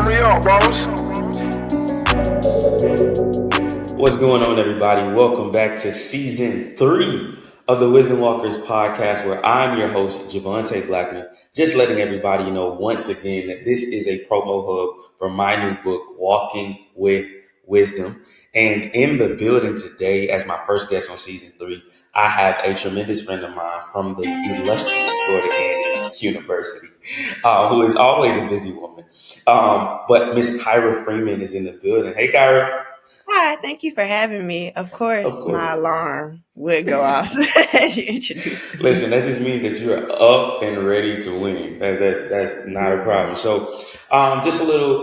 Hurry up, boss. What's going on, everybody? Welcome back to season 3 of the Wisdom Walkers podcast, where I'm your host, Javante Blackman. Just letting everybody know once again that this is a promo hub for my new book, Walking with Wisdom. And in the building today, as my first guest on season 3, I have a tremendous friend of mine from the illustrious Florida A&M University, who is always a busy woman. But Miss Kyra Freeman is in the building. Hey, Kyra. Hi, thank you for having me. Of Of course, course. my alarm would go off as you introduced me. Listen, that just means that you're up and ready to win. That's not a problem. So, just a little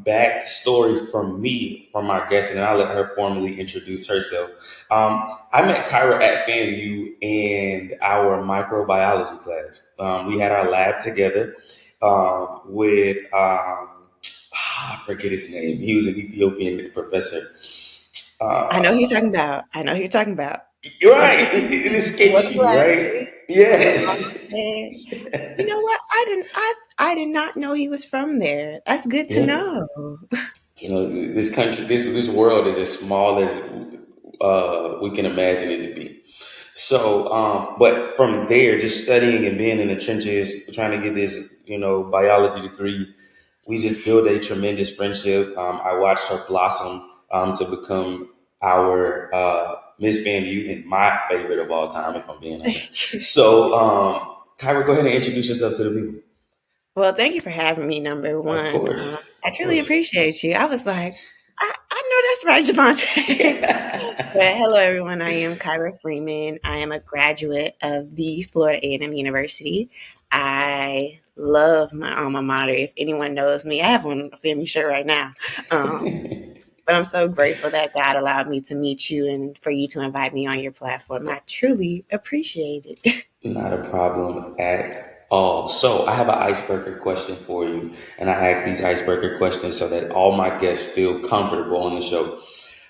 backstory from me, from our guest, and I'll let her formally introduce herself. I met Kyra at FAMU in our microbiology class. We had our lab together with I forget his name. He was an Ethiopian professor. I know who you're talking about. I know who you're talking about. Right, it escapes What you, right? glasses? Yes. And you know what? I did not know he was from there. That's good to Yeah. know. You know, this country, this world is as small as we can imagine it to be. So, but from there, just studying and being in the trenches, trying to get this, biology degree, we just built a tremendous friendship. I watched her blossom to become our Miss FAMU and my favorite of all time, if I'm being honest. So, Kyra, go ahead and introduce yourself to the people. Well, thank you for having me, number Of one. course, I of truly course. appreciate you. I was like, I know that's right, Javante. But hello, everyone. I am Kyra Freeman. I am a graduate of the Florida A&M University. I love my alma mater. If anyone knows me, I have on a family shirt right now. But I'm so grateful that God allowed me to meet you and for you to invite me on your platform. I truly appreciate it. Not a problem at all. So I have an icebreaker question for you, and I ask these icebreaker questions so that all my guests feel comfortable on the show.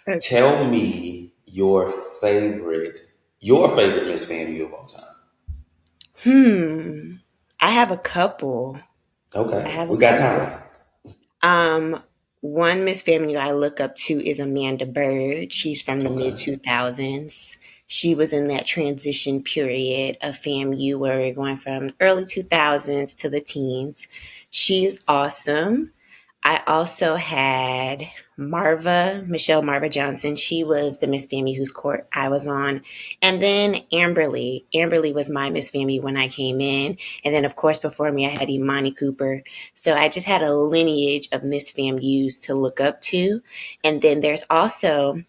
Okay. Tell me your favorite Miss FAMU of all time. I have a couple. I Okay, have a we got couple. time. Um, One Miss Family I look up to is Amanda Bird. She's from the mid Okay. 2000s. She was in that transition period of FAMU where we're going from early 2000s to the teens. She is awesome. I also had Michelle Marva Johnson. She was the Miss Family whose court I was on. And then Amberly. Amberly was my Miss Family when I came in. And then, of course, before me, I had Imani Cooper. So I just had a lineage of Miss FAMUs to look up to. And then there's also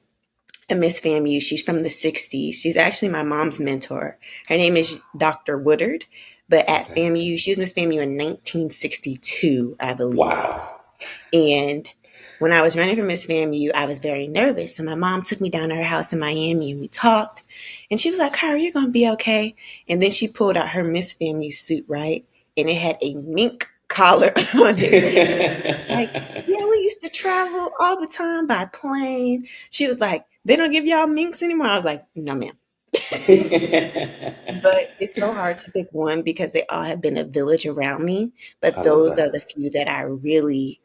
a Miss FAMU. She's from the 60s. She's actually my mom's mentor. Her name is Dr. Woodard. But at Okay. FAMU, she was Miss FAMU in 1962, I believe. Wow. And when I was running for Miss FAMU, I was very nervous. And my mom took me down to her house in Miami and we talked. And she was like, Kyra, you're going to be okay. And then she pulled out her Miss FAMU suit, right? And it had a mink collar on it. Like, yeah, we used to travel all the time by plane. She was like, they don't give y'all minks anymore. I was like, no, ma'am. But it's so hard to pick one because they all have been a village around me. But I love those are that. the few that I really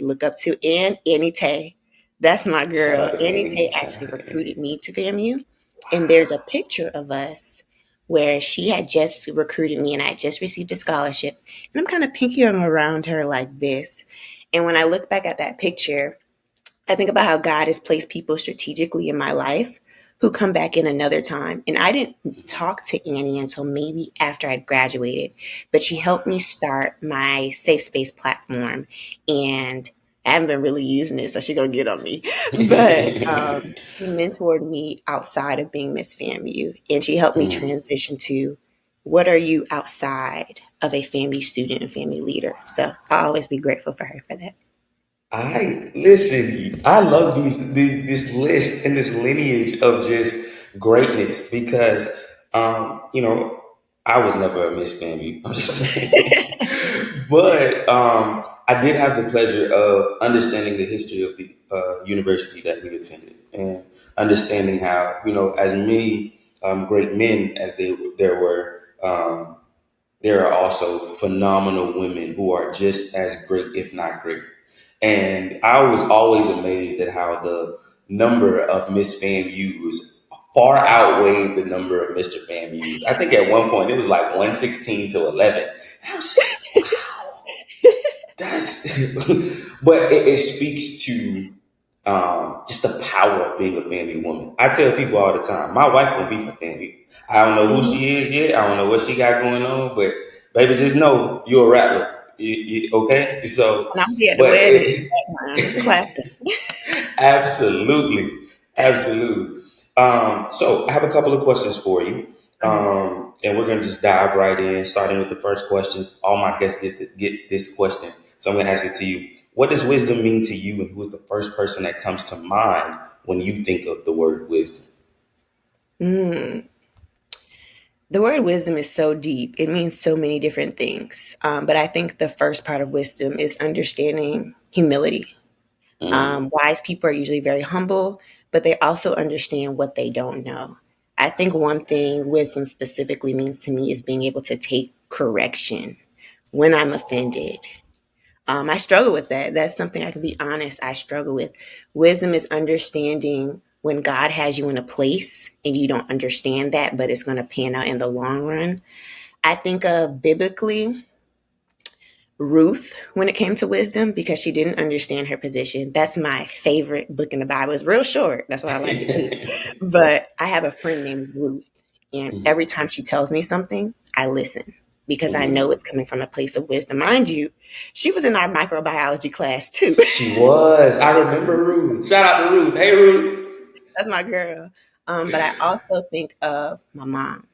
look up to. And Annie Tay, that's my Shout girl. out to Annie Tay Annie. Shout actually out to Annie. recruited me to FAMU. And there's a picture of us where she had just recruited me and I just received a scholarship. And I'm kind of pinkying around her like this. And when I look back at that picture, I think about how God has placed people strategically in my life who come back in another time. And I didn't talk to Annie until maybe after I'd graduated, but she helped me start my safe space platform. And I haven't been really using it, so she's going to get on me. But she mentored me outside of being Miss FAMU, and she helped me transition to what are you outside of a family student and family leader. So I'll always be grateful for her for that. I listen. I love these this list and this lineage of just greatness because I was never a Miss Family. I'm just saying. But I did have the pleasure of understanding the history of the university that we attended and understanding how as many great men as there were. there are also phenomenal women who are just as great, if not greater. And I was always amazed at how the number of Miss FAMUs far outweighed the number of Mr. FAMUs. I think at one point it was like 116 to 11. And I was just like, wow, that's, but it speaks to just the power of being a family woman. I tell people all the time, my wife gonna be for family. I don't know who Mhm. she is yet. I don't know what she got going on, but baby, just know you're a rattler. Okay, so, And I'll be at the but wedding in the background clapping. absolutely, absolutely. So I have a couple of questions for you. Mhm. And we're gonna just dive right in, starting with the first question. All my guests get this question, so I'm gonna ask it to you. What does wisdom mean to you, and who's the first person that comes to mind when you think of the word wisdom? Mm. The word wisdom is so deep. It means so many different things. But I think the first part of wisdom is understanding humility. Mm, Wise people are usually very humble, but they also understand what they don't know. I think one thing wisdom specifically means to me is being able to take correction when I'm offended. I struggle with that. That's something I can be honest, I struggle with. Wisdom is understanding when God has you in a place and you don't understand that, but it's going to pan out in the long run. I think of biblically Ruth when it came to wisdom because she didn't understand her position. That's my favorite book in the Bible. It's real short. That's why I like it too. But I have a friend named Ruth, and every time she tells me something, I listen because I know mhm. it's coming from a place of wisdom. Mind you, she was in our microbiology class too. She was. I remember Ruth. Shout out to Ruth. Hey, Ruth. That's my girl. But I also think of my mom.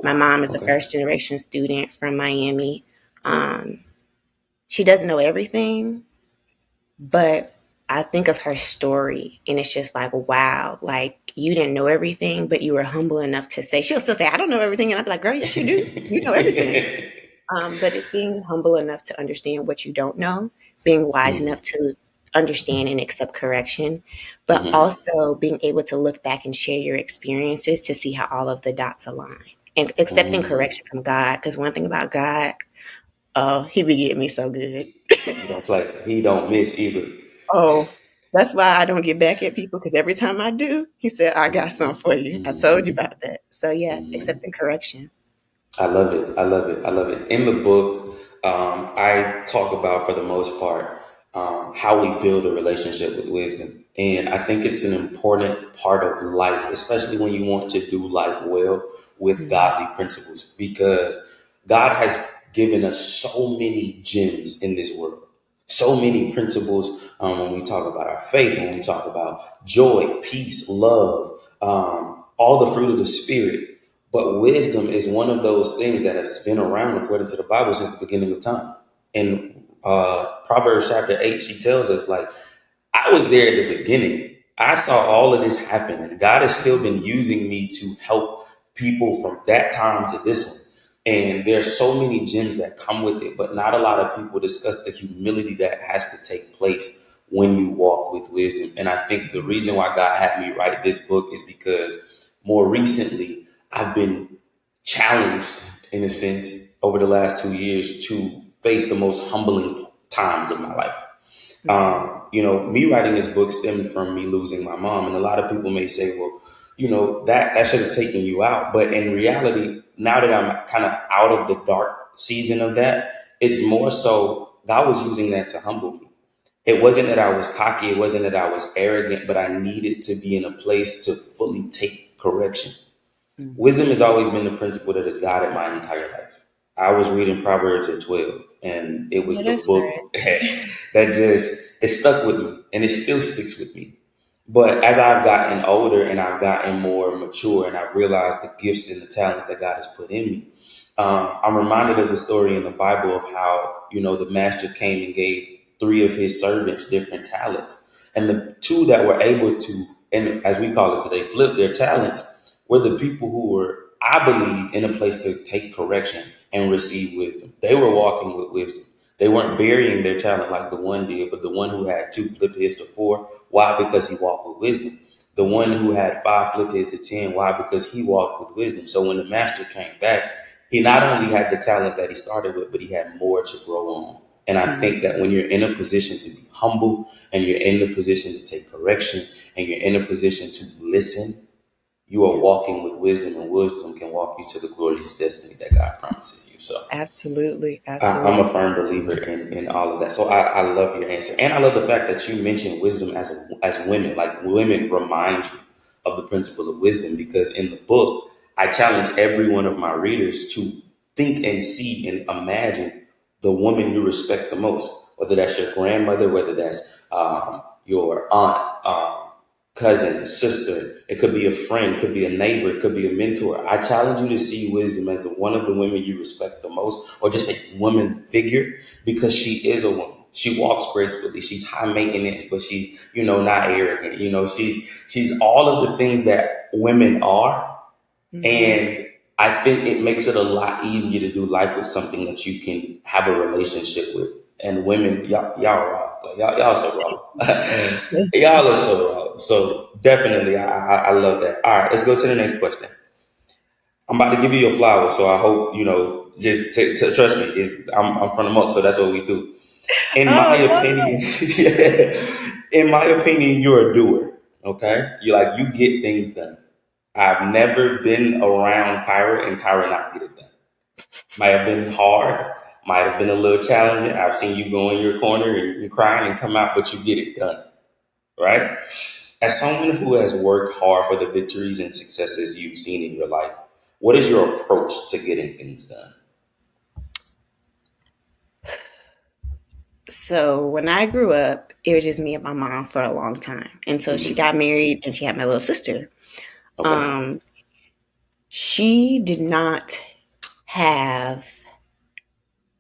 My Wow. mom is a Okay. first generation student from Miami. Um, she doesn't know everything, but I think of her story and it's just like, wow, like you didn't know everything, but you were humble enough to say, she'll still say, I don't know everything. And I'd be like, girl, yes, you do. You know everything. But it's being humble enough to understand what you don't know, being wise enough Mhm, to understand and accept correction, but mhm, also being able to look back and share your experiences to see how all of the dots align and accepting mhm. correction from God. Because one thing about God, oh, he be getting me so good. He don't play. He don't miss either. Oh, that's why I don't get back at people because every time I do, he said, I got something for you. I told you about that. So, yeah, accepting correction. I love it. I love it. I love it. In the book, I talk about, for the most part, how we build a relationship with wisdom. And I think it's an important part of life, especially when you want to do life well with Mhm. godly principles, because God has given us so many gems in this world, so many principles when we talk about our faith, when we talk about joy, peace, love, all the fruit of the Spirit. But wisdom is one of those things that has been around, according to the Bible, since the beginning of time. In Proverbs chapter 8, she tells us, like, I was there at the beginning. I saw all of this happen, and God has still been using me to help people from that time to this one. And there's so many gems that come with it, but not a lot of people discuss the humility that has to take place when you walk with wisdom. And I think the reason why God had me write this book is because more recently I've been challenged, in a sense, over the last 2 years to face the most humbling times of my life. Mhm. Me writing this book stemmed from me losing my mom, and a lot of people may say, "Well, that should have taken you out." But in reality, now that I'm kind of out of the dark season of that, it's more so God was using that to humble me. It wasn't that I was cocky, it wasn't that I was arrogant, but I needed to be in a place to fully take correction. Wisdom Mhm. has always been the principle that has guided my entire life. I was reading Proverbs at 12, and it was Yeah, the that's right. book that just, it stuck with me, and it still sticks with me. But as I've gotten older and I've gotten more mature and I've realized the gifts and the talents that God has put in me, I'm reminded of the story in the Bible of how, the master came and gave three of his servants different talents. And the two that were able to, and as we call it today, flip their talents, were the people who were, I believe, in a place to take correction and receive wisdom. They were walking with wisdom. They weren't burying their talent like the one did, but the one who had two flipped his to four. Why? Because he walked with wisdom. The one who had five flipped his to 10. Why? Because he walked with wisdom. So when the master came back, he not only had the talents that he started with, but he had more to grow on. And I think Mhm. that when you're in a position to be humble and you're in the position to take correction and you're in a position to listen, you are Yeah. walking with wisdom, and wisdom can walk you to the glorious destiny that God promises you. So Absolutely. I'm a Absolutely. firm believer in all of that. So I love your answer. And I love the fact that you mentioned wisdom as women. Like women remind you of the principle of wisdom, because in the book, I challenge every one of my readers to think and see and imagine the woman you respect the most, whether that's your grandmother, whether that's your aunt, cousin, sister. It could be a friend, it could be a neighbor, it could be a mentor. I challenge you to see wisdom as one of the women you respect the most, or just a woman figure, because she is a woman. She walks gracefully. She's high maintenance, but she's, not arrogant. She's all of the things that women are. Hmm. And I think it makes it a lot easier to do life with something that you can have a relationship with. And women, y'all raw. Like, y'all so raw. Y'all are so raw. So definitely, I love that. All right, let's go to the next question. I'm about to give you your flowers, so I hope just trust me. I'm from the monk, so that's what we do. In my Oh, opinion, Lord. in my opinion, you're a doer. Okay, you get things done. I've never been around Kyra and Kyra not get it done. Might have been hard, might have been a little challenging. I've seen you go in your corner and crying and come out, but you get it done, right? As someone who has worked hard for the victories and successes you've seen in your life, what is your approach to getting things done? So when I grew up, it was just me and my mom for a long time until she got married and she had my little sister. Okay. Um, she did not have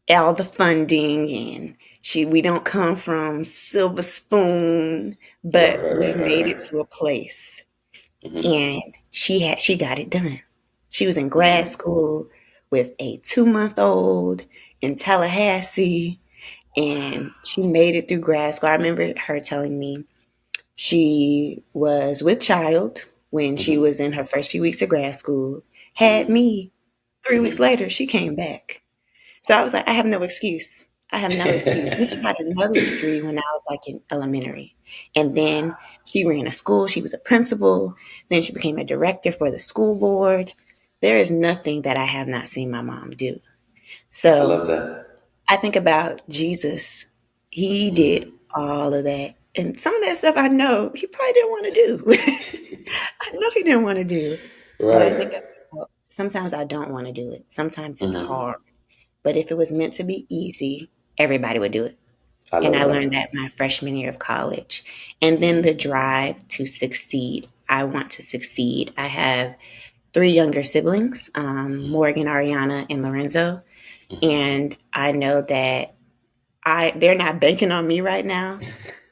all the funding, and we don't come from silver spoon, Right, but right, we've right, right, made it right. to a place. Mm-hmm. And she got it done. She was in grad school with a 2 month old in Tallahassee, and she made it through grad school. I remember her telling me she was with child when she Mm-hmm. was in her first few weeks of grad school, had Mm-hmm. me. 3 weeks Mm-hmm. later, she came back. So I was like, I have no excuse. I have no excuse. Then she got another degree when I was like in elementary. And then she ran a school. She was a principal. Then she became a director for the school board. There is nothing that I have not seen my mom do. I So love that. I think about Jesus. He did all of that. And some of that stuff I know he probably didn't want to do. I know he didn't want to do. But I think Right. about, sometimes I don't want to do it. Sometimes it's Mm-hmm. hard. But if it was meant to be easy, everybody would do it. I And love I that. learned that my freshman year of college. And then the drive to succeed. I want to succeed. I have three younger siblings, Morgan, Ariana, and Lorenzo. And I know that they're not banking on me right now,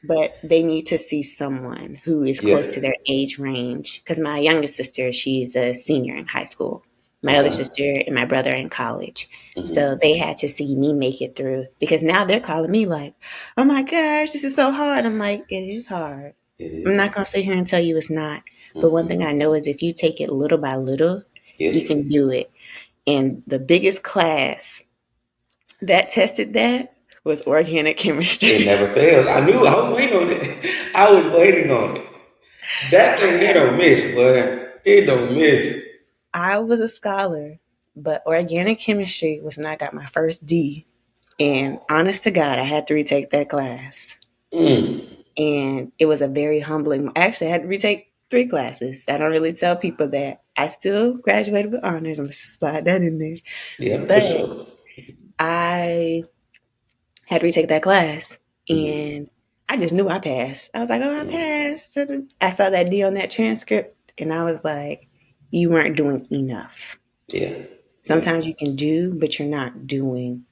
but they need to see someone who is Yeah. close to their age range. Because my youngest sister, she's a senior in high school. My other Okay. sister and my brother are in college. So Mm-hmm. they had to see me make it through because now they're calling me like, oh my gosh, this is so hard. I'm like, it is hard. It I'm is. not going to sit here and tell you it's not. But one thing Mm-hmm. I know is if you take it little by little, Get you it. can do it. And the biggest class that tested that was organic It chemistry. never fails. I knew. I was waiting on it. I was waiting on it. That I thing, it had don't miss, but it don't miss. I was a scholar, but organic chemistry was when I got my first D. And honest to God, I had to retake that class. Mm. And it was a very humbling. Actually, I had to retake three classes. I don't really tell people that. I still graduated with honors. I'm going to slide that in there. Yeah, for But sure. I had to retake that class. Mm-hmm. And I just knew I passed. I was like, oh, I Mm-hmm. passed. I saw that D on that transcript. And I was like, you weren't doing enough. Yeah. Yeah. Sometimes you can do, but you're not doing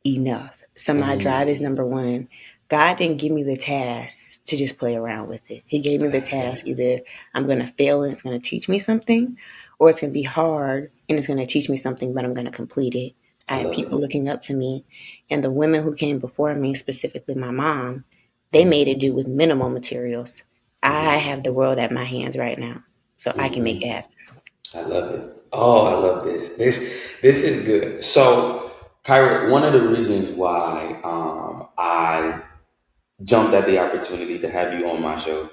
enough. So my drive is Mm. number one. God didn't give me the task to just play around with it. He gave me the task either I'm going to fail and it's going to teach me something, or it's going to be hard and it's going to teach me something, but I'm going to complete it. I I had love people it. looking up to me, and the women who came before me, specifically my mom, they made Mm-hmm. it do with minimal materials. I Mm-hmm. have the world at my hands right now, so I can make Mm-hmm. it happen. I love it. Oh, I love this. This is good. So, Kyra, one of the reasons why I jumped at the opportunity to have you on my show,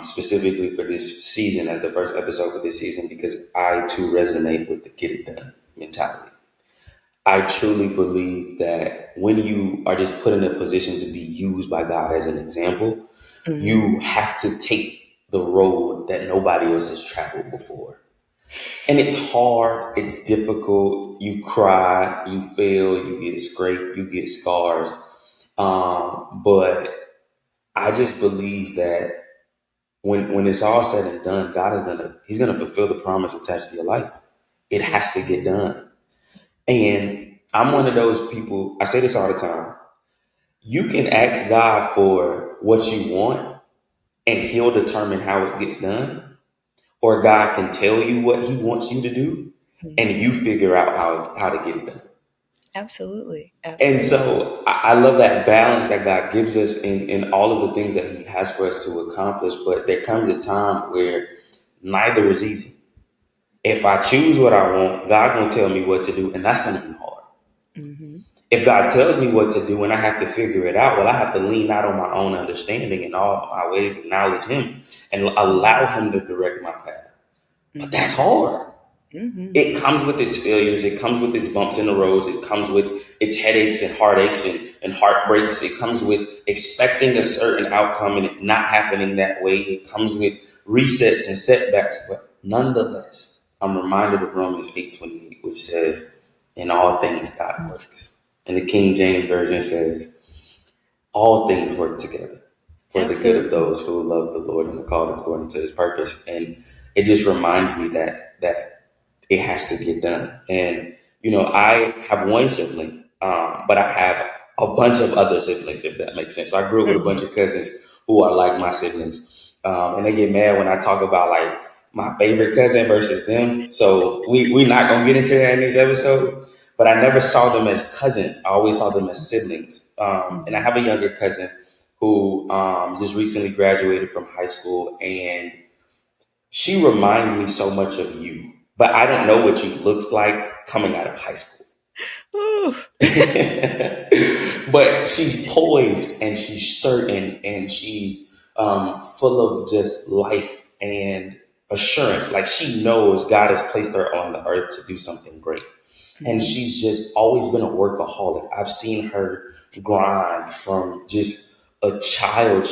specifically for this season as the first episode for this season, because I too resonate with the get it done mentality. I truly believe that when you are just put in a position to be used by God as an example, Mm-hmm. you have to take the road that nobody else has traveled before. And it's hard, it's difficult. You cry, you fail, you get scraped, you get scars. But I just believe that when it's all said and done, God is He's gonna fulfill the promise attached to your life. It has to get done. And I'm one of those people, I say this all the time. You can ask God for what you want and he'll determine how it gets done. Or God can tell you what he wants you to do and Mm-hmm. you figure out how to get it done. Absolutely. And Absolutely. so I love that balance that God gives us in all of the things that he has for us to accomplish. But there comes a time where neither is easy. If I choose what I want, God gonna tell me what to do, and that's gonna be hard. Mm-hmm. If God tells me what to do and I have to figure it out, well, I have to lean out on my own understanding and all my ways, acknowledge him and allow him to direct my path. But that's Mm-hmm. hard. Mm-hmm. It comes with its failures. It comes with its bumps in the roads. It comes with its headaches and heartaches and heartbreaks. It comes with expecting a certain outcome and it not happening that way. It comes with resets and setbacks. But nonetheless, I'm reminded of Romans 8:28, which says, in all things God works. And the King James Version says, all things work together for the good of Absolutely. those who love the Lord and are called according to his purpose. And it just reminds me that it has to get done. And I have one sibling, but I have a bunch of other siblings, if that makes sense. So I grew up with a bunch Mm-hmm. of cousins who are like my siblings, and they get mad when I talk about like my favorite cousin versus them. So we not gonna get into that in this episode. But I never saw them as cousins. I always saw them as siblings. And I Mm-hmm. have a younger cousin who just recently graduated from high school, and she reminds me so much of you, but I don't know what you looked like coming out of high school. Ooh. But she's poised and she's certain and she's full of just life and assurance. Like she knows God has placed her on the earth to do something great. And Mm-hmm. she's just always been a workaholic. I've seen her grind from just a child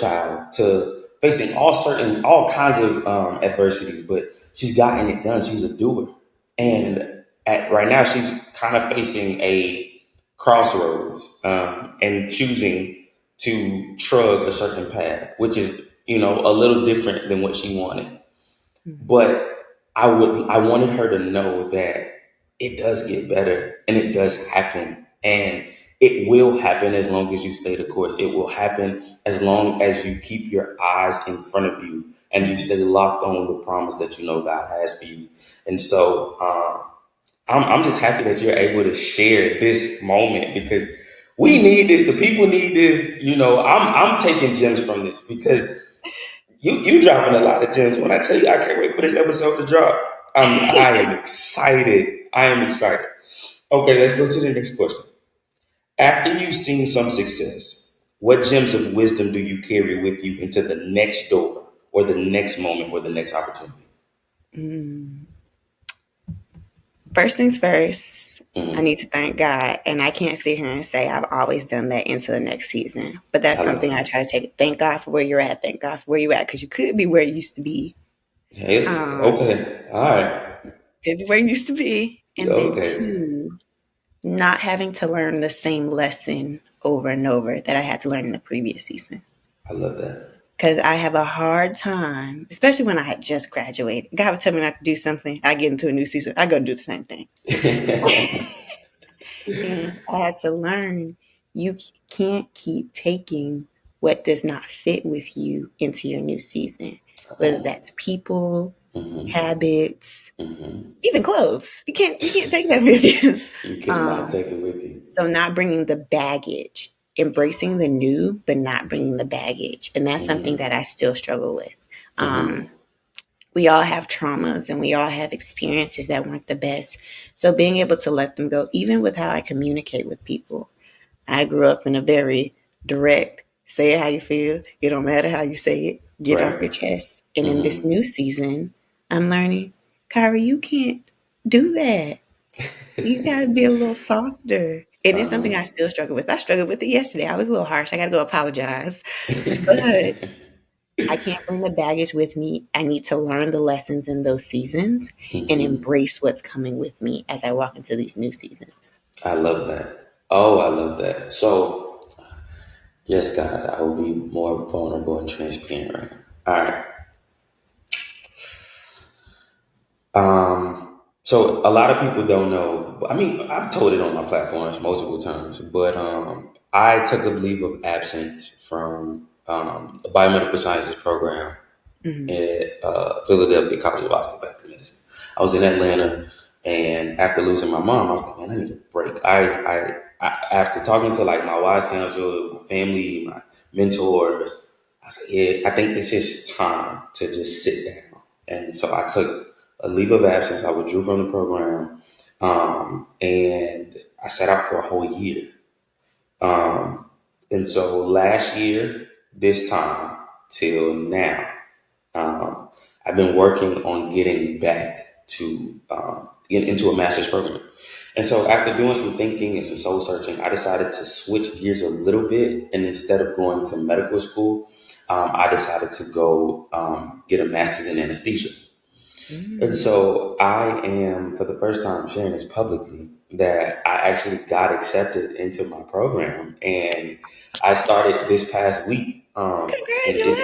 to facing all kinds of adversities, but she's gotten it done. She's a doer. And right now, she's kind of facing a crossroads and choosing to trug a certain path, which is, a little different than what she wanted. Mm-hmm. But I wanted her to know that it does get better and it does happen. And it will happen as long as you stay the course. It will happen as long as you keep your eyes in front of you and you stay locked on the promise that you know God has for you. And so I'm just happy that you're able to share this moment because we need this. The people need this. I'm taking gems from this because you dropping a lot of gems. When I tell you I can't wait for this episode to drop, I am excited. I am excited. Okay, let's go to the next question. After you've seen some success, what gems of wisdom do you carry with you into the next door or the next moment or the next opportunity? Mm. First things first, I Hmm. need to thank God. And I can't sit here and say I've always done that into the next season. But I that's love something I that. thank God for where you're at. Thank God for where you're at. Because you could be where you used to be. Hey, Um, okay. All right. could be where you used to be. Yeah, And then okay. two, not having to learn the same lesson over and over that I had to learn in the previous season. I love that. Because I have a hard time, especially when I had just graduated. God would tell me not to do something. I get into a new season. I go do the same thing. And I had to learn you can't keep taking what does not fit with you into your new season, Come whether on. that's people, Hmm. habits, Hmm. even clothes. You can't take that with you. You cannot Um, take it with you. so not bringing the baggage, embracing the new, but not bringing the baggage, and that's something Hmm. that I still struggle with. Um, Hmm. we all have traumas and we all have experiences that weren't the best. So being able to let them go, even with how I communicate with people, I grew up in a very direct, say it how you feel. It don't matter how you say it. Get it off your Right. chest. And in this Mm-hmm. new season, I'm learning, Kyra, you can't do that. You got to be a little softer. And it's something I still struggle with. I struggled with it yesterday. I was a little harsh. I got to go apologize. But I can't bring the baggage with me. I need to learn the lessons in those seasons and Mm-hmm. embrace what's coming with me as I walk into these new seasons. I love that. Oh, I love that. So, yes, God, I will be more vulnerable and transparent right now. All right. So a lot of people don't know. I mean, I've told it on my platforms multiple times, but I took a leave of absence from the biomedical sciences program Mm-hmm. at Philadelphia College of Osteopathic Medicine. I was in Atlanta, and after losing my mom, I was like, man, I need a break. After talking to like my wise counsel, my family, my mentors, I was like, yeah, I think this is time to just sit down. And so I took a leave of absence. I withdrew from the program, and I sat out for a whole year. Um, and so last year, this time till now, um, I've been working on getting back to into a master's program. And so after doing some thinking and some soul searching, I decided to switch gears a little bit. And instead of going to medical school, I decided to go get a master's in anesthesia. And Mm-hmm. so I am, for the first time, sharing this publicly that I actually got accepted into my program, and I started this past week. And it's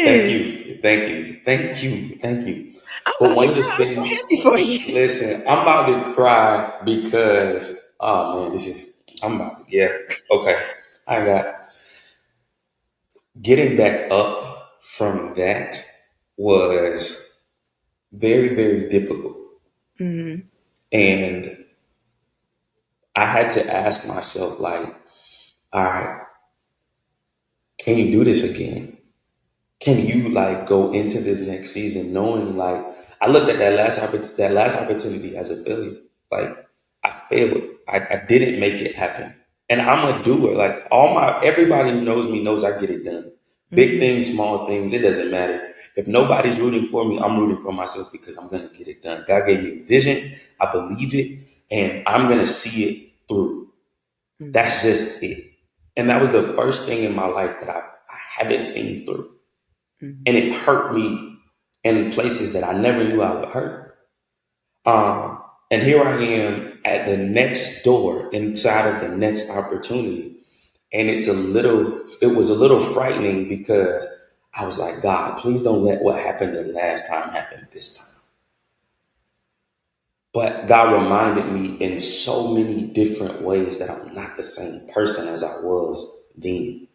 thank Congratulations. you, thank you, thank you, thank you. I'm But about one to of the cry. I'm so things, happy for you. listen, I'm about to cry because oh man, this is I'm about yeah okay. I got getting back up from that was very difficult, Mm-hmm. and I had to ask myself, like, all right, can you do this again? Can you like go into this next season knowing like I looked at that last opportunity as a failure. Like I failed. I didn't make it happen. And I'm a doer. Like everybody who knows me knows I get it done. Big Mm-hmm. things, small things, it doesn't matter. If nobody's rooting for me, I'm rooting for myself because I'm gonna get it done. God gave me a vision. I believe it, and I'm gonna see it through. Mm-hmm. That's just it. And that was the first thing in my life that I haven't seen through. Mm-hmm. And it hurt me in places that I never knew I would hurt. And here I am at the next door inside of the next opportunity. And it was a little frightening because I was like, God, please don't let what happened the last time happen this time. But God reminded me in so many different ways that I'm not the same person as I was then.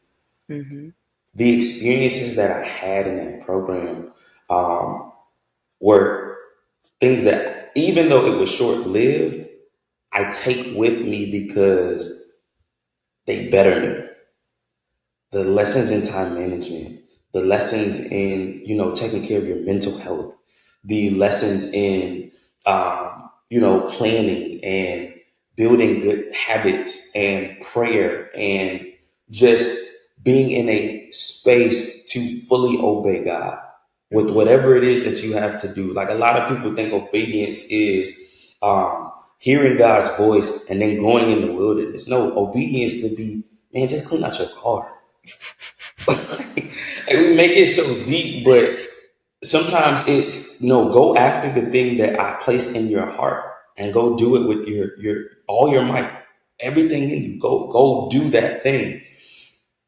Mm-hmm. The experiences that I had in that program um, were things that, even though it was short lived, I take with me because they better me. The lessons in time management, the lessons in, taking care of your mental health, the lessons in, planning and building good habits and prayer and just being in a space to fully obey God with Mm-hmm. whatever it is that you have to do. Like a lot of people think obedience is hearing God's voice and then going in the wilderness. No, obedience could be, man, just clean out your car. And we make it so deep, but sometimes it's no, go after the thing that I placed in your heart and go do it with your all your might, everything in you. Go do that thing.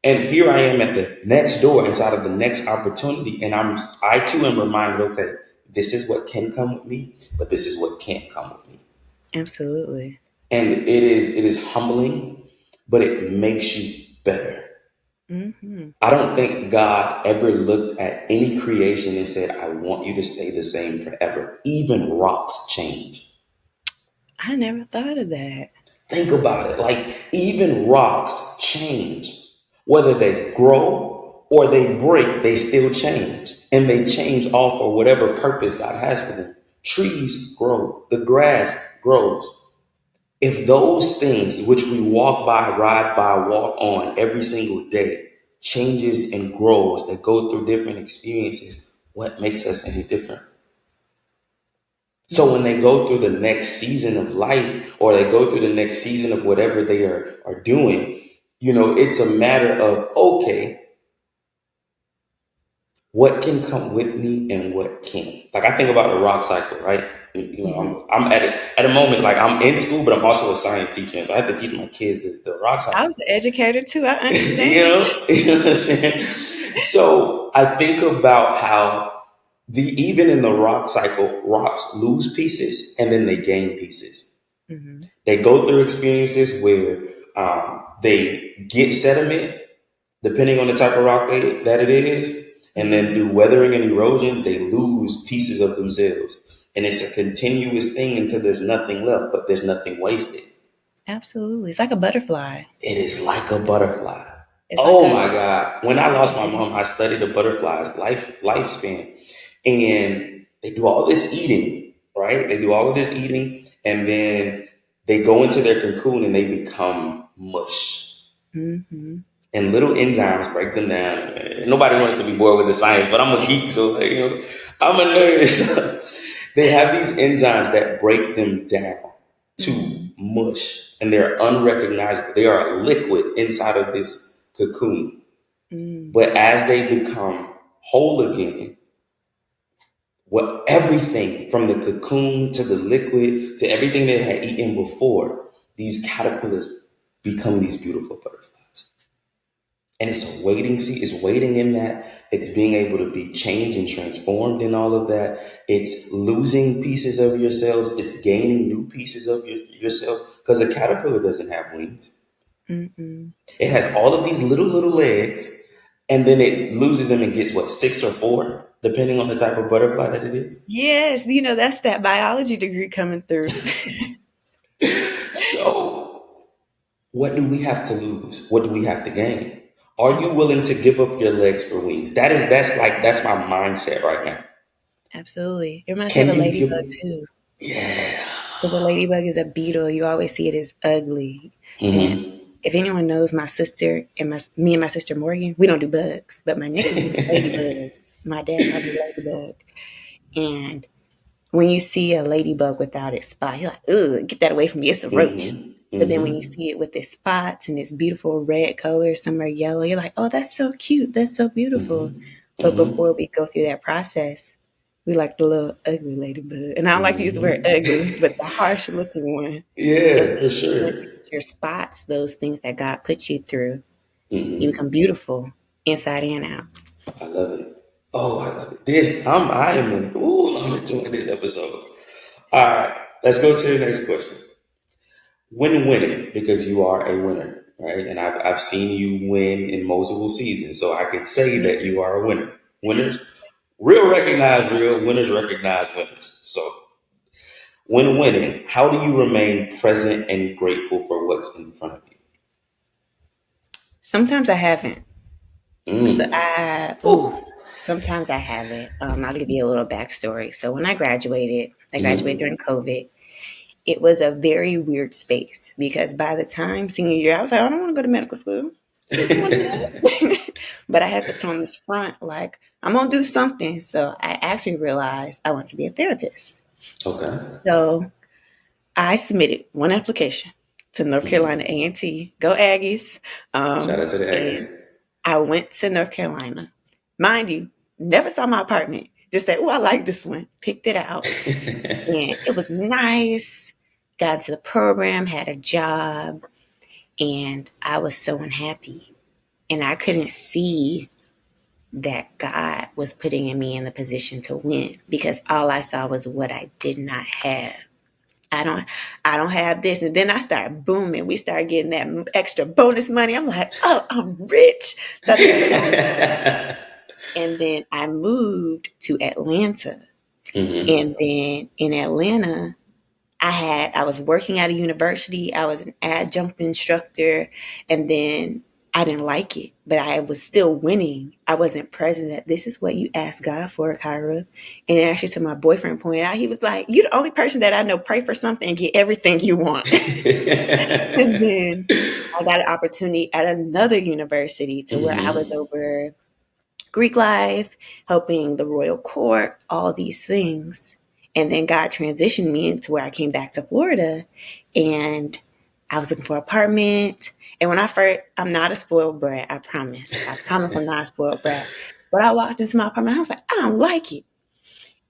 And here I am at the next door inside of the next opportunity, and I too am reminded, okay, this is what can come with me, but this is what can't come with me. Absolutely. And it is humbling, but it makes you better. Mm-hmm. I don't think God ever looked at any creation and said, I want you to stay the same forever. Even rocks change. I never thought of that. Think about it. Like, even rocks change. Whether they grow or they break, they still change. and they change all for whatever purpose God has for them. Trees grow, the grass grows. If those things which we walk by, ride by, walk on every single day changes and grows, that go through different experiences, what makes us any different? So when they go through the next season of life, or they go through the next season of whatever they are doing, it's a matter of, okay, what can come with me and what can't. Like I think about the rock cycle, right? Mhm. I'm at it at a moment, like I'm in school, but I'm also a science teacher, and so I have to teach my kids the rock I cycle. was an educator too. I you understand. know, you know what I'm saying? So I think about how even in the rock cycle, rocks lose pieces and then they gain pieces. Mhm. They go through experiences where they get sediment, depending on the type of rock that it is. And then Mhm. through weathering and erosion, they lose pieces of themselves. And it's a continuous thing until there's nothing left, but there's nothing wasted. Absolutely. It's like a butterfly. It is like a butterfly. It's like Oh a my God. When I like a lost my living. mom, I studied a butterfly's lifespan. And they do all this eating, right? They do all of this eating, and then they go into their cocoon and they become mush. Mhm. And little enzymes break them down. And nobody wants to be bored with the science, but I'm a geek, so I'm a nerd. So they have these enzymes that break them down to Mhm. mush, and they're unrecognizable. They are a liquid inside of this cocoon. Mm. But as they become whole again, what everything from the cocoon to the liquid to everything they had eaten before, these caterpillars become these beautiful butterflies. And it's a waiting, see, it's waiting in that. It's being able to be changed and transformed in all of that. It's losing pieces of yourselves. It's gaining new pieces of yourself. Because a caterpillar doesn't have wings. Mm-mm. It has all of these little legs, and then it loses them and gets what, 6 or 4, depending on the type of butterfly that it is. Yes, that's that biology degree coming through. So, what do we have to lose? What do we have to gain? Are you Absolutely. willing to give up your legs for wings? That's my mindset right now. Absolutely. It reminds me of Can a you ladybug give? too. Yeah. Because a ladybug is a beetle. You always see it as ugly. And Mm-hmm. if anyone knows my sister and me and my sister Morgan, we don't do bugs, but my nickname is Ladybug. My dad called me Ladybug. And when you see a ladybug without its spot, you're like, ugh, get that away from me. It's a roach. Mm-hmm. But then when you Mm-hmm. see it with its spots and its beautiful red color, some are yellow, you're like, oh, that's so cute. That's so beautiful. Mm-hmm. But Mm-hmm. before we go through that process, we like the little ugly ladybug. And I don't like to use the word ugly, Mm-hmm. but the harsh looking one. And Yeah, for once sure. you get your spots, those things that God puts you through, you Mm-hmm. become beautiful inside and out. I love it. Oh, I love it. I am I'm enjoying this episode. All right, let's go to the next question. When winning, because you are a winner, right? And I've seen you win in multiple seasons, so I could say that you are a winner. Winners, real recognize real, winners recognize winners. So when winning, how do you remain present and grateful for what's in front of Sometimes I haven't. you? So Mm. sometimes I haven't. I'll give you a little backstory. So when I graduated Mm-hmm. during COVID. It was a very weird space because by the time senior year, I was like, I don't want to go to medical school. I don't want to do that. But I had to put on this front, like, I'm going to do something. So I actually realized I want to be a therapist. Okay. So I submitted one application to North Carolina Mm-hmm. A&T. Go Aggies. Shout out to the And Aggies. I went to North Carolina. Mind you, never saw my apartment. Just said, oh, I like this one. Picked it out. And it was nice. Got into the program, had a job, and I was so unhappy. And I couldn't see that God was putting me in the position to win because all I saw was what I did not have. I don't I don't have this. And then I started booming. We started getting that extra bonus money. I'm like, oh, I'm rich. Da, da, da, da. And then I moved to Atlanta. Mm-hmm. And then in Atlanta, I was working at a university. I was an adjunct instructor, and then I didn't like it, but I was still winning. I wasn't present that this is what you asked God for, Kyra. And actually, to my boyfriend pointed out, he was like, "You're the only person that I know pray for something and get everything you want." And then I got an opportunity at another university to where I was Mm-hmm. over Greek life, helping the royal court, all these things. And then God transitioned me into where I came back to Florida and I was looking for an apartment. And when I first, I'm not a spoiled brat, I promise. I promise I'm not a spoiled brat. But I walked into my apartment, I was like, I don't like it.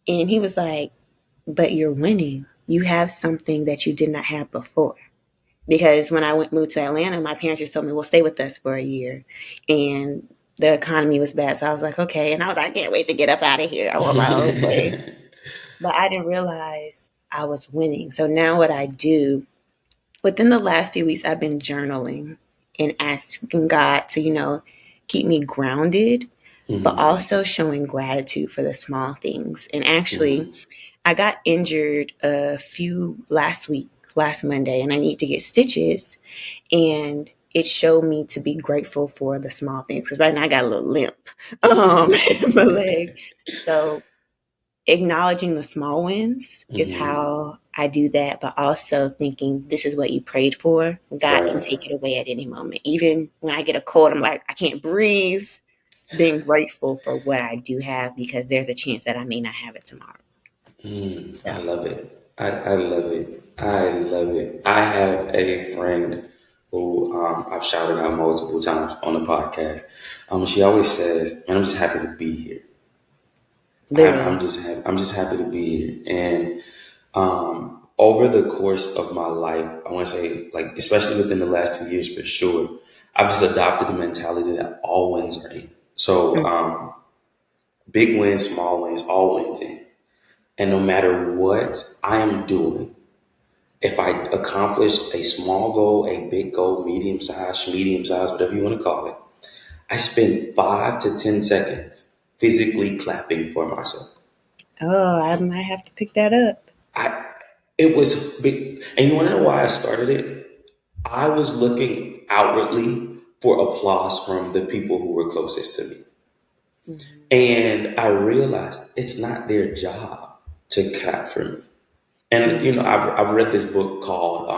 And he was like, but you're winning. You have something that you did not have before. Because when I moved to Atlanta, my parents just told me, well, stay with us for a year. And the economy was bad. So I was like, okay. And I was like, I can't wait to get up out of here. I want my own place. But I didn't realize I was winning. So now what I do, within the last few weeks, I've been journaling and asking God to, keep me grounded, but Mm-hmm. also showing gratitude for the small things. And actually, Mm-hmm. I got injured last Monday, and I need to get stitches. And it showed me to be grateful for the small things because right now I got a little limp in my leg. So acknowledging the small wins is Mm-hmm. how I do that, but also thinking this is what you prayed for. God can Right. take it away at any moment. Even when I get a cold, I'm like, I can't breathe. Being grateful for what I do have because there's a chance that I may not have it tomorrow. I So, love it. I love it. I love it. I have a friend who I've shouted out multiple times on the podcast. She always says, "Man, I'm just happy to be here. I'm literally. just I'm just happy to be here." And over the course of my life, I want to say, like, especially within the last 2 years, for sure, I've just adopted the mentality that all wins are in. So, Mm. big wins, small wins, all wins in. And no matter what I am doing, if I accomplish a small goal, a big goal, medium size, whatever you want to call it, I spend 5 to 10 seconds physically clapping for myself. Oh, I might have to pick that up. I it was big, and you want to know why I started it? I was looking outwardly for applause from the people who were closest to me, Mhm. and I realized it's not their job to clap for me. And Mhm. I've read this book called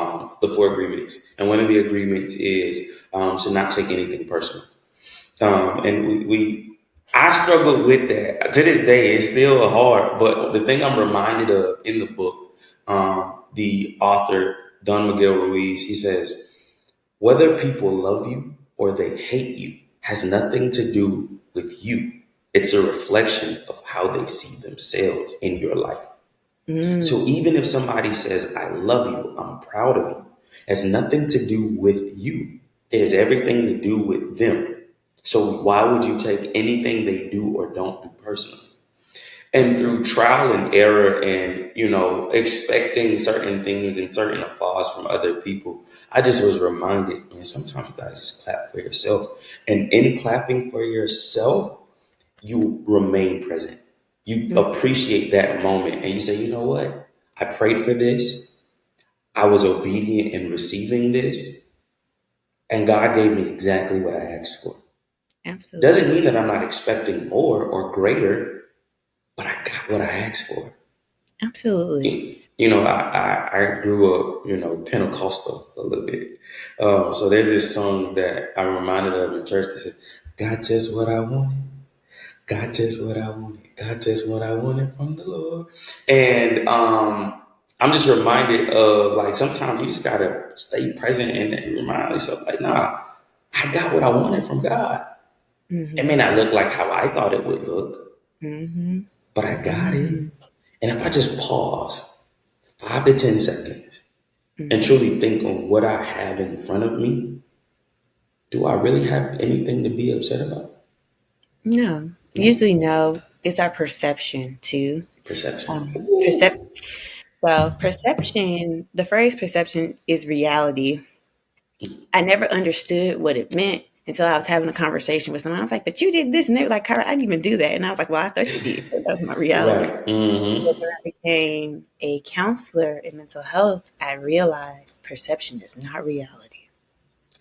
The Four Agreements, and one of the agreements is to not take anything personal. And I struggle with that to this day. It's still hard, but the thing I'm reminded of in the book, the author Don Miguel Ruiz, he says, whether people love you or they hate you has nothing to do with you. It's a reflection of how they see themselves in your life. So Mm. even if somebody says, I love you, I'm proud of you, it has nothing to do with you. It has everything to do with them. So why would you take anything they do or don't do personally? And through trial and error and, expecting certain things and certain applause from other people, I just was reminded, man, sometimes you gotta just clap for yourself. And in clapping for yourself, you remain present. You Mm. appreciate that moment and you say, you know what? I prayed for this. I was obedient in receiving this. And God gave me exactly what I asked for. Doesn't Absolutely. mean that I'm not expecting more or greater, but I got what I asked for. Absolutely. I grew up, Pentecostal a little bit. So there's this song that I'm reminded of in church that says, got just what I wanted. Got just what I wanted. Got just what I wanted from the Lord. And I'm just reminded of, like, sometimes you just gotta stay present and remind yourself, like, nah, I got what I wanted from God. It may Mhm. not look like how I thought it would look, Mhm. but I got it. Mhm. And if I just pause 5 to 10 seconds and Mhm. truly think on what I have in front of me, do I really have anything to be upset about? No. No. Usually no. It's our perception too. Perception. Percep Ooh. well, perception, the phrase perception is reality. I never understood what it meant until I was having a conversation with someone. I was like, but you did this. And they were like, Kyra, I didn't even do that. And I was like, well, I thought you did. So that's my reality. Right. But Mm-hmm. when I became a counselor in mental health, I realized perception is not reality.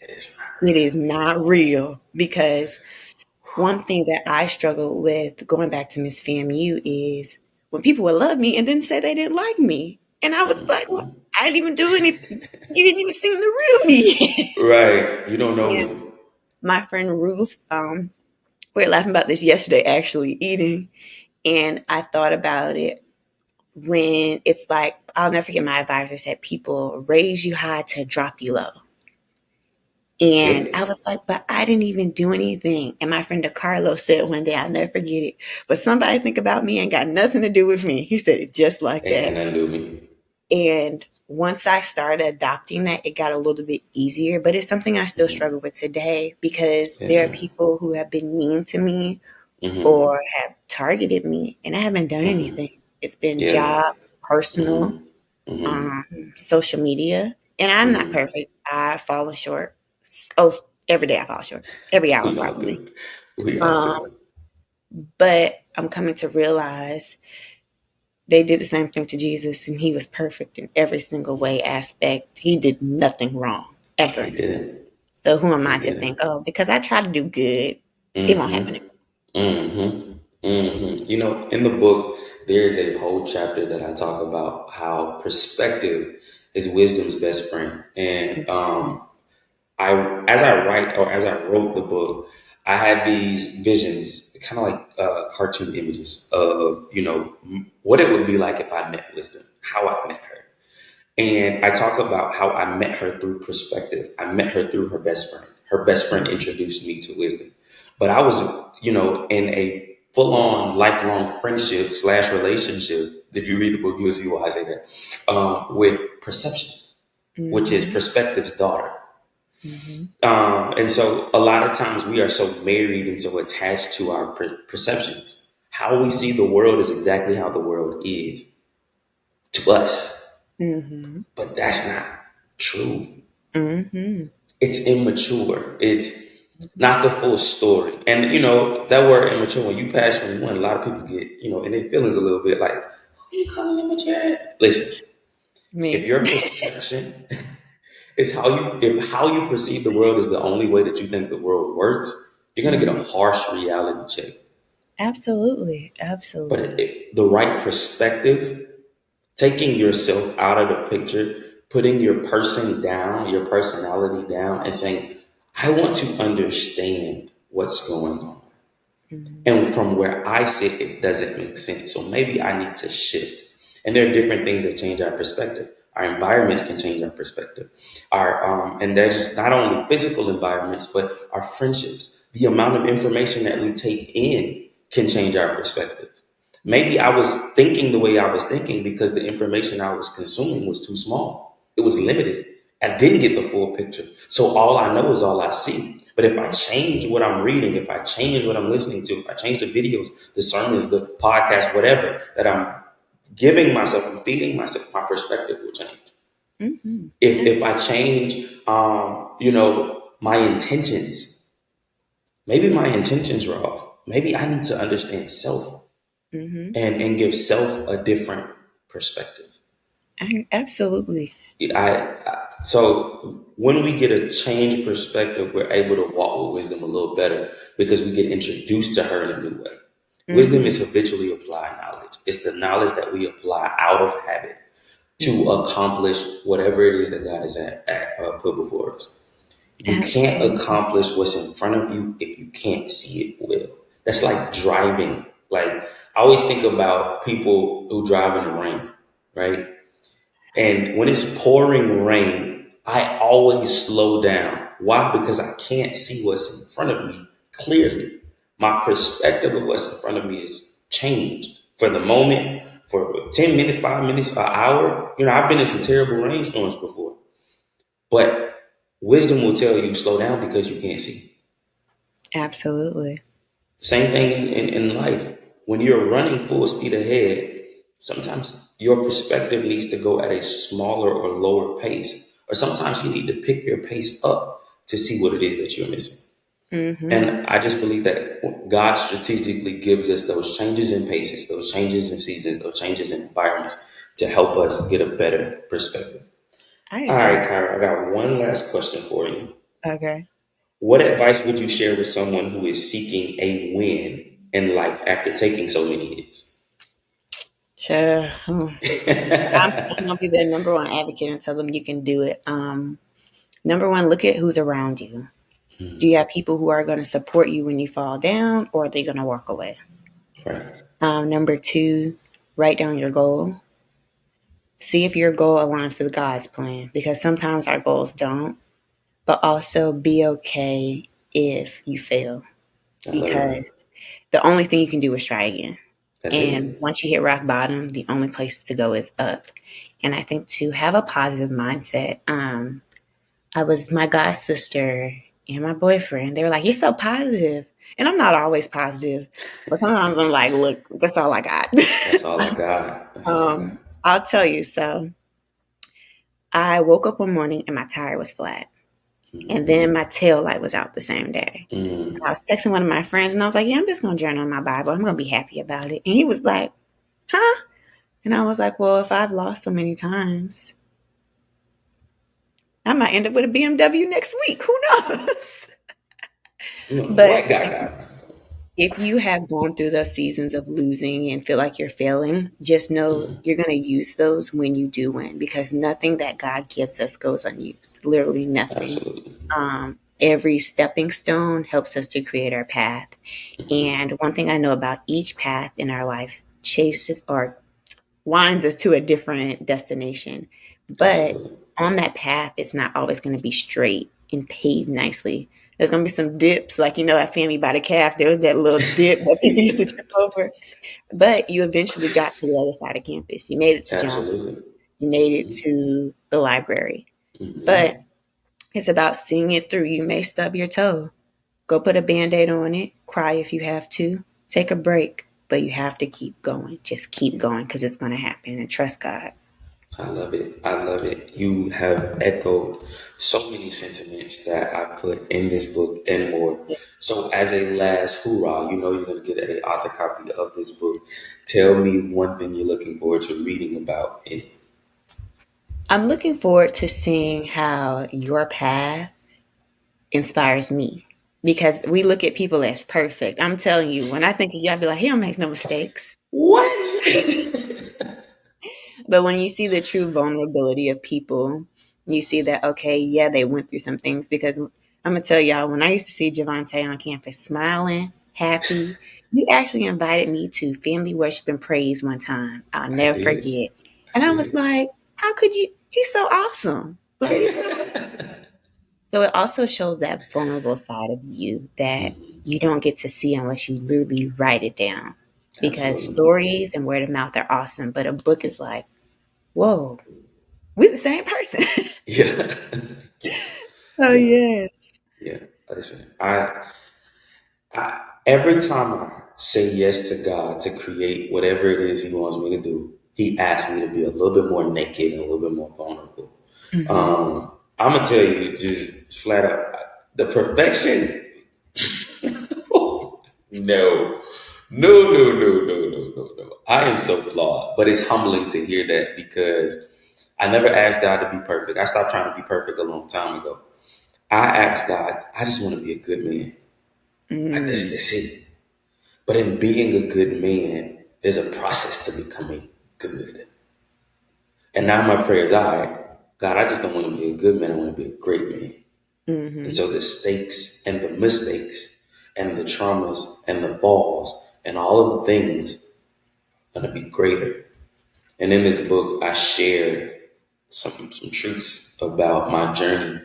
It is not It real. is not real because one thing that I struggle with going back to Miss FAMU is when people would love me and then say they didn't like me. And I was like, well, I didn't even do anything. You didn't even see the real me. Right. You don't know And me. my friend Ruth, we were laughing about this yesterday, actually, eating. And I thought about it when it's like, I'll never forget my advisor said, people raise you high to drop you low. And I Yep. was like, but I didn't even do anything. And my friend DeCarlo said one day, I'll never forget it, but somebody think about me ain't got nothing to do with me. He said it just like Ain't got that. nothing to do with me. And once I started adopting that, it got a little bit easier, but it's something I still Mm-hmm. struggle with today because there are Listen. people who have been mean to me Mm-hmm. or have targeted me, and I haven't done Mm-hmm. anything. It's been Yeah. jobs, personal, Mm-hmm. Mm-hmm. social media, and I'm not Mm-hmm. perfect. I've fallen short. Oh, every day I fall short. Every hour We all probably. do. We all Um, do. but I'm coming to realize they did the same thing to Jesus, and he was perfect in every single way aspect. He did nothing wrong He ever. didn't. So who am He I to think, didn't. oh, because I try to do good, it won't happen Mm-hmm. again. Mm-hmm. Mm-hmm. You know, in the book, there's a whole chapter that I talk about how perspective is wisdom's best friend. And I, as I write or as I wrote the book, I had these visions, kind of like cartoon images of, what it would be like if I met wisdom, how I met her. And I talk about how I met her through perspective. I met her through her best friend. Her best friend introduced me to wisdom. But I was, in a full on lifelong friendship slash relationship. If you read the book, you'll see why I say that. With perception, which is Mm-hmm. perspective's daughter. Mm-hmm. And so a lot of times we are so married and so attached to our perceptions. How we see the world is exactly how the world is to us. Mm-hmm. But that's not true. Mm-hmm. It's immature. It's not the full story. And that word immature, when you pass 21, a lot of people get, in their feelings a little bit like, who you calling immature? Listen, if Me. your perception is how you perceive the world is the only way that you think the world works, you're gonna get Mm-hmm. a harsh reality check. Absolutely. But Absolutely. the right perspective, taking yourself out of the picture, putting your person down, your personality down, and saying, I want to understand what's going on. Mm-hmm. And from where I sit, it doesn't make sense. So maybe I need to shift. And there are different things that change our perspective. Our environments can change our perspective. And there's just not only physical environments, but our friendships. The amount of information that we take in can change our perspective. Maybe I was thinking the way I was thinking because the information I was consuming was too small. It was limited. I didn't get the full picture. So all I know is all I see. But if I change what I'm reading, if I change what I'm listening to, if I change the videos, the sermons, the podcast, whatever that I'm giving myself and feeding myself, my perspective will change. Mm-hmm. If I change, my intentions, maybe my intentions were off. Maybe I need to understand self Mm-hmm. and give self a different perspective. Absolutely. So when we get a changed perspective, we're able to walk with wisdom a little better because we get introduced to her in a new way. Wisdom Mm-hmm. is habitually applied knowledge. It's the knowledge that we apply out of habit to Mm-hmm. accomplish whatever it is that God has put before us. You can't Absolutely. accomplish what's in front of you if you can't see it well. That's like driving. Like I always think about people who drive in the rain, right? And when it's pouring rain, I always slow down. Why? Because I can't see what's in front of me clearly. My perspective of what's in front of me is changed for the moment, for 10 minutes, 5 minutes, an hour. I've been in some terrible rainstorms before, but wisdom will tell you slow down because you can't see. Absolutely. Same thing in life. When you're running full speed ahead, sometimes your perspective needs to go at a smaller or lower pace. Or sometimes you need to pick your pace up to see what it is that you're missing. Mm-hmm. And I just believe that God strategically gives us those changes in paces, those changes in seasons, those changes in environments to help us get a better perspective. I All right, agree. Kyra, I got one last question for you. Okay. What advice would you share with someone who is seeking a win in life after taking so many hits? Sure. I'm gonna be their number one advocate and tell them you can do it. Number one, look at who's around you. Do you have people who are going to support you when you fall down, or are they going to walk away? Right. Number two, write down your goal. See if your goal aligns with God's plan, because sometimes our goals don't. But also be okay if you fail, I love it. because the only thing you can do is try again. That's And it. once you hit rock bottom, the only place to go is up. And I think to have a positive mindset, I was my god sister and my boyfriend. They were like, "You're so positive," and I'm not always positive, but sometimes I'm like, "Look, that's all I got." That's all I got. That's all I got. I'll tell you. So I woke up one morning and my tire was flat, and Mm, then my tail light was out the same day. mm. I was texting one of my friends, and I was like, "Yeah, I'm just gonna journal in my Bible. I'm gonna be happy about it." And he was like, "Huh?" And I was like, "Well, if I've lost so many times, I might end up with a BMW next week. Who knows?" But What guy got? if you have gone through those seasons of losing and feel like you're failing, just know Mm, you're going to use those when you do win, because nothing that God gives us goes unused. Literally nothing. absolutely. Every stepping stone helps us to create our path. And one thing I know about each path in our life chases or winds us to a different destination. But Absolutely. on that path, it's not always going to be straight and paved nicely. There's going to be some dips, like, at Family by the Calf. There was that little dip that people used to trip over. But you eventually got to the other side of campus. You made it to Johnson. Absolutely. You made it to the library. But Hmm. it's about seeing it through. You may stub your toe. Go put a band aid on it. Cry if you have to. Take a break. But you have to keep going. Just keep going, because it's going to happen, and trust God. I love it. I love it. You have echoed so many sentiments that I put in this book and more. So, as a last hoorah, you know you're going to get an author copy of this book. Tell me one thing you're looking forward to reading about in it. I'm looking forward to seeing how your path inspires me, because we look at people as perfect. I'm telling you, when I think of you, I'd be like, he don't make no mistakes. What? But when you see the true vulnerability of people, you see that, okay, yeah, they went through some things. Because I'm going to tell y'all, when I used to see Javante on campus smiling, happy, you actually invited me to family worship and praise one time. I'll I never did. forget. I And I was did. like, how could you? He's so awesome. Like, he's so So it also shows that vulnerable side of you that you don't get to see unless you literally write it down. Because Absolutely. stories and word of mouth are awesome, but a book is like, whoa, we're the same person. Yeah. So Yeah. yes. Yeah. Listen, every time I say yes to God to create whatever it is He wants me to do, He asks me to be a little bit more naked and a little bit more vulnerable. Hmm. I'm gonna tell you just flat out, the perfection. No, no. I am so flawed, but it's humbling to hear that because I never asked God to be perfect. I stopped trying to be perfect a long time ago. I asked God, I just want to be a good man. Mm, That's it. But in being a good man, there's a process to becoming good. And now my prayer is, all right, God, I just don't want to be a good man. I want to be a great man. And hmm so the stakes and the mistakes and the traumas and the falls and all of the things are going to be greater. And in this book, I share some truths about my journey,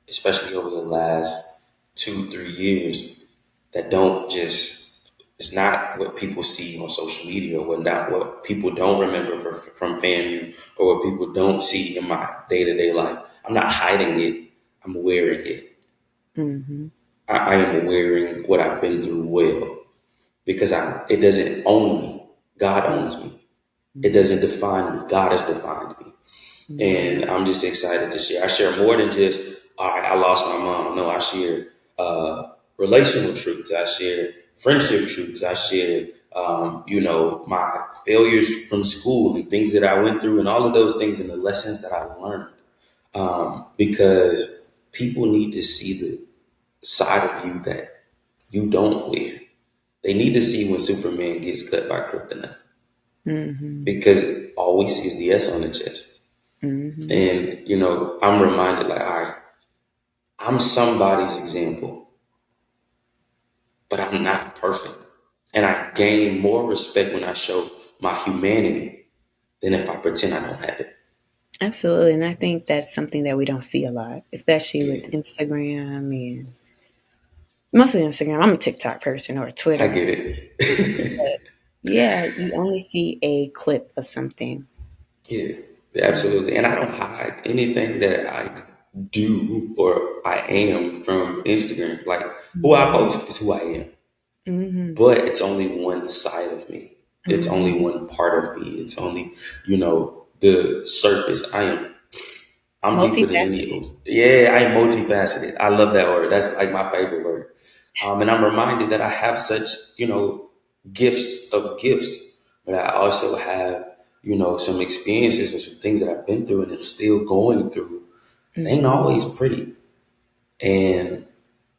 especially over the last 2, 3 years, that don't just, it's not what people see on social media, or not what people don't remember from FAMU, or what people don't see in my day to day life. I'm not hiding it, I'm wearing it. hmm I am wearing what I've been through well because it doesn't own me. God owns me. It hmm doesn't define me. God has defined me. hmm And I'm just excited to share. I share more than just, all right, I lost my mom. No, I share relational truths. I share friendship truths. I share, my failures from school and things that I went through and all of those things and the lessons that I learned. Because people need to see the side of you that you don't wear. They need to see when Superman gets cut by kryptonite. Because all we see is the S on the chest. And, I'm reminded, like, all right, I'm somebody's example, but I'm not perfect. And I gain more respect when I show my humanity than if I pretend I don't have it. Absolutely. And I think that's something that we don't see a lot, especially with Instagram and mostly Instagram. I'm a TikTok person or I Twitter. get it. Yeah, you only see a clip of something. Yeah, absolutely. And I don't hide anything that I do or I am from Instagram. Like, who I post is who I am. But it's only one side of me. It's only one part of me. It's only, the surface. I'm deeper than any of Multifaceted. those. Yeah, I am multifaceted. I love that word. That's like my favorite word. And I'm reminded that I have such, gifts of gifts, but I also have, some experiences and some things that I've been through and I'm still going through. It ain't always pretty. And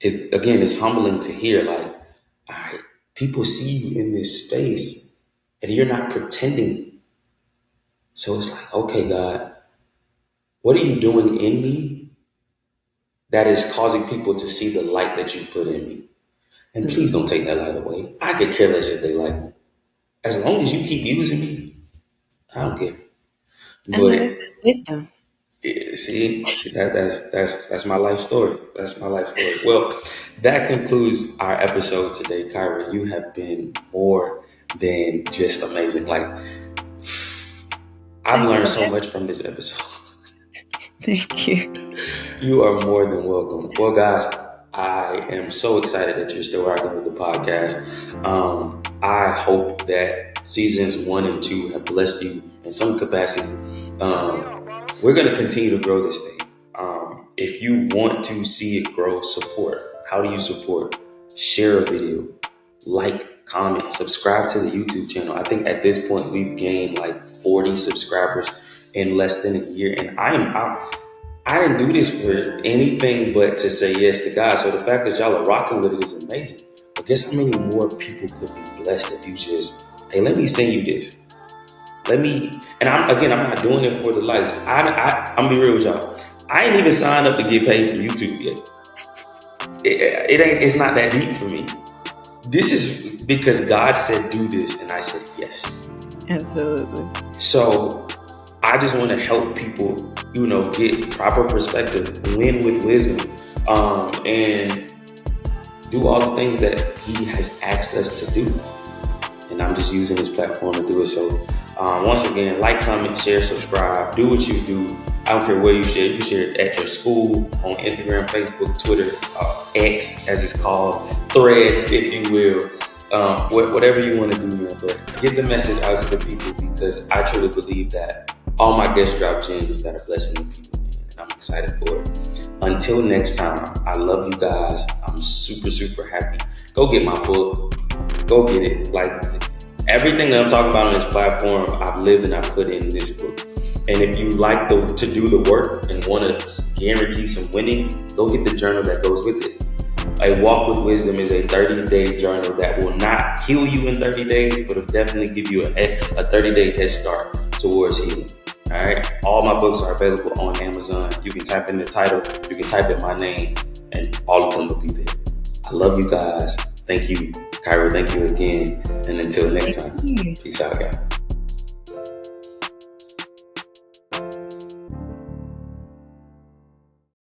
it's humbling to hear, like, all right, people see you in this space and you're not pretending. So it's like, okay, God, what are you doing in me that is causing people to see the light that you put in me? And please don't take that light away. I could care less if they like me. As long as you keep using me, I don't care. I know But that's wisdom. see that's my life story. That's my life story. Well, that concludes our episode today, Kyra. You have been more than just amazing. Like, I've Thank you learned for so having much from this episode. me. Thank you. You are more than welcome. Well, guys, I am so excited that you're still rocking with the podcast. I hope that seasons 1 and 2 have blessed you in some capacity. We're going to continue to grow this thing. If you want to see it grow, support. How do you support? Share a video, like, comment, subscribe to the YouTube channel. I think at this point we've gained like 40 subscribers in less than a year, and I didn't do this for anything but to say yes to God. So the fact that y'all are rocking with it is amazing. But guess how many more people could be blessed if you just, hey, let me send you this. I'm not doing it for the likes. I'm gonna be real with y'all. I ain't even signed up to get paid from YouTube yet. It's not that deep for me. This is because God said do this, and I said yes. Absolutely. So I just want to help people, get proper perspective, win with wisdom, and do all the things that He has asked us to do. And I'm just using this platform to do it. So once again, like, comment, share, subscribe, do what you do. I don't care where you share. You share it at your school, on Instagram, Facebook, Twitter, X, as it's called, Threads, if you will. Whatever you want to do, man. But get the message out to the people, because I truly believe that all my guests drop gems that are blessing the people, man. And I'm excited for it. Until next time, I love you guys. I'm super, super happy. Go get my book. Go get it. Like, everything that I'm talking about on this platform, I've lived and I put in this book. And if you like to do the work and want to guarantee some winning, go get the journal that goes with it. A Walk with Wisdom is a 30-day journal that will not heal you in 30 days, but will definitely give you a 30-day head start towards healing. All right. All my books are available on Amazon. You can type in the title, you can type in my name, and all of them will be there. I love you guys. Thank you, Kyra. Thank you again. And until next time, peace out, guys.